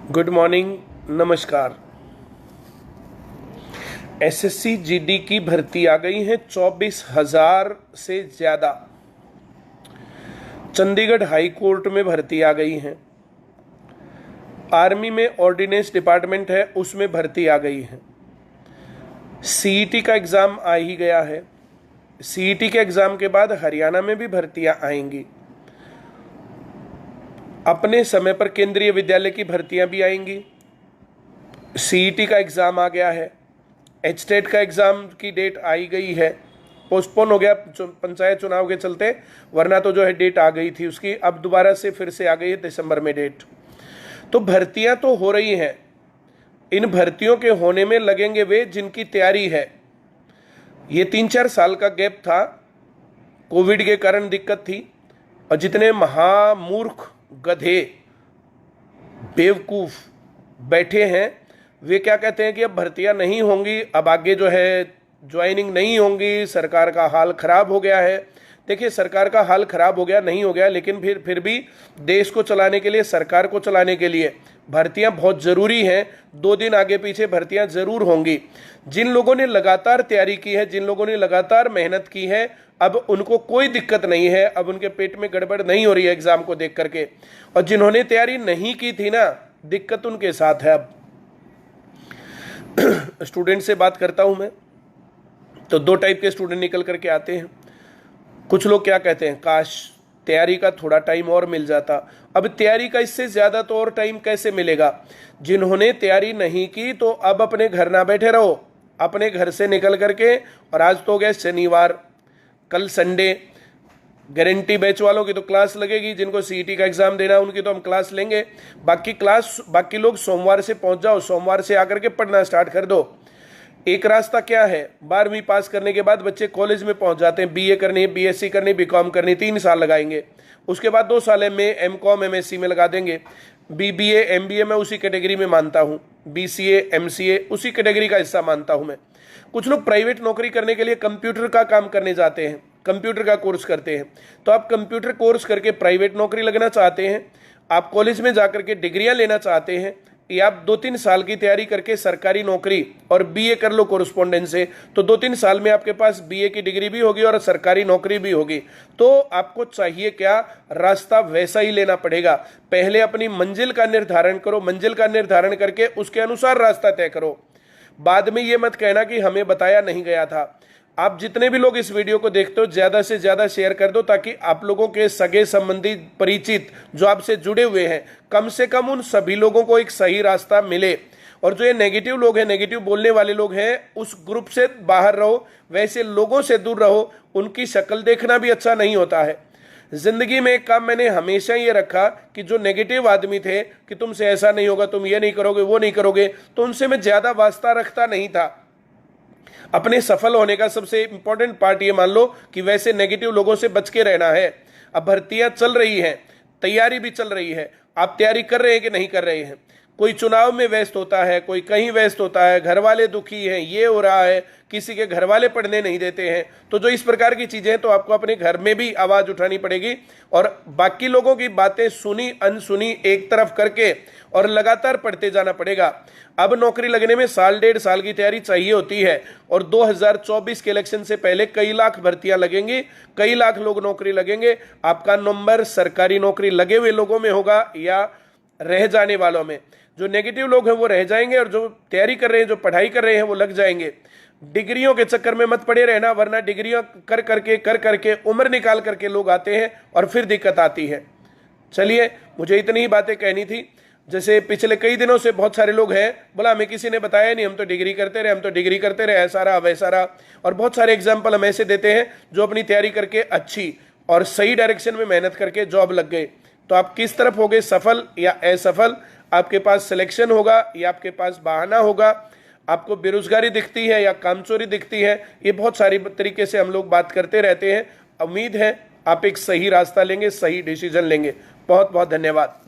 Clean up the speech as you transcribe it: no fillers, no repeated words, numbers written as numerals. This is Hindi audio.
गुड मॉर्निंग, नमस्कार। एसएससी जीडी की भर्ती आ गई है 24,000 से ज़्यादा। चंडीगढ़ हाई कोर्ट में भर्ती आ गई है। आर्मी में ऑर्डिनेंस डिपार्टमेंट है, उसमें भर्ती आ गई है। सीईटी का एग्ज़ाम आ ही गया है। सीईटी के एग्ज़ाम के बाद हरियाणा में भी भर्तियां आएंगी। अपने समय पर केंद्रीय विद्यालय की भर्तियां भी आएंगी। सीईटी का एग्ज़ाम आ गया है। एचटेट का एग्ज़ाम की डेट आई गई है, पोस्टपोन हो गया पंचायत चुनाव के चलते, वरना तो जो है डेट आ गई थी उसकी, अब दोबारा से फिर से आ गई है दिसंबर में डेट। तो भर्तियां तो हो रही हैं। इन भर्तियों के होने में लगेंगे वे जिनकी तैयारी है। ये 3-4 साल का गैप था, कोविड के कारण दिक्कत थी, और जितने महामूर्ख, गधे, बेवकूफ़ बैठे हैं वे क्या कहते हैं कि अब भर्तियां नहीं होंगी, अब आगे जो है ज्वाइनिंग नहीं होंगी, सरकार का हाल खराब हो गया है। देखिए, सरकार का हाल खराब हो गया नहीं हो गया, लेकिन फिर भी देश को चलाने के लिए, सरकार को चलाने के लिए भर्तियां बहुत ज़रूरी हैं। 2 दिन आगे पीछे भर्तियां ज़रूर होंगी। जिन लोगों ने लगातार तैयारी की है, जिन लोगों ने लगातार मेहनत की है, अब उनको कोई दिक्कत नहीं है, अब उनके पेट में गड़बड़ नहीं हो रही है एग्ज़ाम को देख करके। और जिन्होंने तैयारी नहीं की थी ना, दिक्कत उनके साथ है। अब स्टूडेंट से बात करता हूं मैं, तो 2 टाइप के स्टूडेंट निकल करके आते हैं। कुछ लोग क्या कहते हैं, काश तैयारी का थोड़ा टाइम और मिल जाता। अब तैयारी का इससे ज़्यादा तो और टाइम कैसे मिलेगा? जिन्होंने तैयारी नहीं की तो अब अपने घर ना बैठे रहो, अपने घर से निकल करके, और आज तो हो गया शनिवार, कल संडे, गारंटी बैच वालों की तो क्लास लगेगी, जिनको सीईटी का एग्जाम देना उनकी तो हम क्लास लेंगे। बाकी लोग सोमवार से पहुंच जाओ, सोमवार से आकर के पढ़ना स्टार्ट कर दो। एक रास्ता क्या है, 12वीं पास करने के बाद बच्चे कॉलेज में पहुंच जाते हैं, बीए करनी है, बीएससी करनी, बीकॉम करनी, 3 साल लगाएंगे। उसके बाद 2 साल में एमकॉम एमएससी में लगा देंगे। बीबीए एमबीए मैं उसी कैटेगरी में मानता हूँ, बीसीए एमसीए उसी कैटेगरी का हिस्सा मानता हूँ मैं। कुछ लोग प्राइवेट नौकरी करने के लिए कंप्यूटर का काम करने जाते हैं, कंप्यूटर का कोर्स करते हैं। तो आप कंप्यूटर कोर्स करके प्राइवेट नौकरी लगना चाहते हैं, आप कॉलेज में जाकर के डिग्रियां लेना चाहते हैं, या आप 2-3 साल की तैयारी करके सरकारी नौकरी और बीए कर लो कोरस्पोंडेंस से, तो 2-3 साल में आपके पास बीए की डिग्री भी होगी और सरकारी नौकरी भी होगी। तो आपको चाहिए क्या, रास्ता वैसा ही लेना पड़ेगा। पहले अपनी मंजिल का निर्धारण करो, मंजिल का निर्धारण करके उसके अनुसार रास्ता तय करो। बाद में ये मत कहना कि हमें बताया नहीं गया था। आप जितने भी लोग इस वीडियो को देखते हो, ज़्यादा से ज़्यादा शेयर कर दो, ताकि आप लोगों के सगे संबंधी, परिचित जो आपसे जुड़े हुए हैं, कम से कम उन सभी लोगों को एक सही रास्ता मिले। और जो ये नेगेटिव लोग हैं, नेगेटिव बोलने वाले लोग हैं, उस ग्रुप से बाहर रहो, वैसे लोगों से दूर रहो। उनकी शक्ल देखना भी अच्छा नहीं होता है। जिंदगी में एक काम मैंने हमेशा ये रखा कि जो नेगेटिव आदमी थे कि तुमसे ऐसा नहीं होगा, तुम ये नहीं करोगे, वो नहीं करोगे, तो उनसे मैं ज़्यादा वास्ता रखता नहीं था। अपने सफल होने का सबसे इंपॉर्टेंट पार्ट ये मान लो कि वैसे नेगेटिव लोगों से बच के रहना है। अब भर्तियां चल रही हैं, तैयारी भी चल रही है, आप तैयारी कर रहे हैं कि नहीं कर रहे हैं? कोई चुनाव में व्यस्त होता है, कोई कहीं व्यस्त होता है, घर वाले दुखी हैं, ये हो रहा है, किसी के घर वाले पढ़ने नहीं देते हैं। तो जो इस प्रकार की चीजें हैं, तो आपको अपने घर में भी आवाज उठानी पड़ेगी, और बाकी लोगों की बातें सुनी अनसुनी एक तरफ करके और लगातार पढ़ते जाना पड़ेगा। अब नौकरी लगने में 1.5 साल की तैयारी चाहिए होती है, और 2024 के इलेक्शन से पहले कई लाख भर्तियां लगेंगी, कई लाख लोग नौकरी लगेंगे। आपका नंबर सरकारी नौकरी लगे हुए लोगों में होगा या रह जाने वालों में? जो नेगेटिव लोग हैं वो रह जाएंगे, और जो तैयारी कर रहे हैं, जो पढ़ाई कर रहे हैं, वो लग जाएंगे। डिग्रियों के चक्कर में मत पड़े रहना, वरना डिग्रियां कर करके उम्र निकाल करके लोग आते हैं और फिर दिक्कत आती है। चलिए, मुझे इतनी ही बातें कहनी थी। जैसे पिछले कई दिनों से बहुत सारे लोग हैं, बोला हमें किसी ने बताया नहीं, हम तो डिग्री करते रहे, हम तो डिग्री करते रहे, ऐसा रहा वैसा रहा। और बहुत सारे एग्जाम्पल हम ऐसे देते हैं जो अपनी तैयारी करके अच्छी और सही डायरेक्शन में मेहनत करके जॉब लग गए। तो आप किस तरफ होगे, सफल या असफल? आपके पास सिलेक्शन होगा या आपके पास बहाना होगा? आपको बेरोजगारी दिखती है या कामचोरी दिखती है? ये बहुत सारी तरीके से हम लोग बात करते रहते हैं। उम्मीद है आप एक सही रास्ता लेंगे, सही डिसीजन लेंगे। बहुत बहुत धन्यवाद।